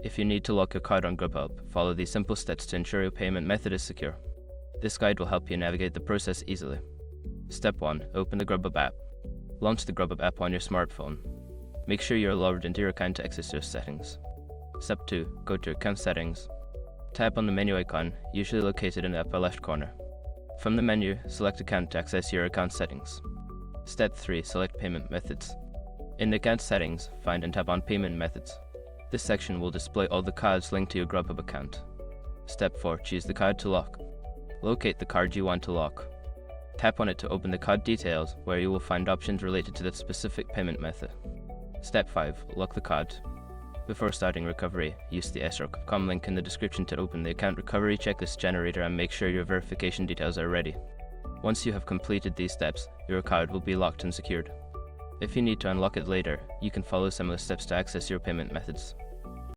If you need to lock your card on Grubhub, follow these simple steps to ensure your payment method is secure. This guide will help you navigate the process easily. Step 1. Open the Grubhub app. Launch the Grubhub app on your smartphone. Make sure you are logged into your account to access your settings. Step 2. Go to Account Settings. Tap on the menu icon, usually located in the upper left corner. From the menu, select Account to access your account settings. Step 3. Select Payment Methods. In the Account Settings, find and tap on Payment Methods. This section will display all the cards linked to your Grubhub account. Step 4. Choose the card to lock. Locate the card you want to lock. Tap on it to open the card details, where you will find options related to that specific payment method. Step 5. Lock the card. Before starting recovery, use the sr.com link in the description to open the account recovery checklist generator and make sure your verification details are ready. Once you have completed these steps, your card will be locked and secured. If you need to unlock it later, you can follow similar steps to access your payment methods.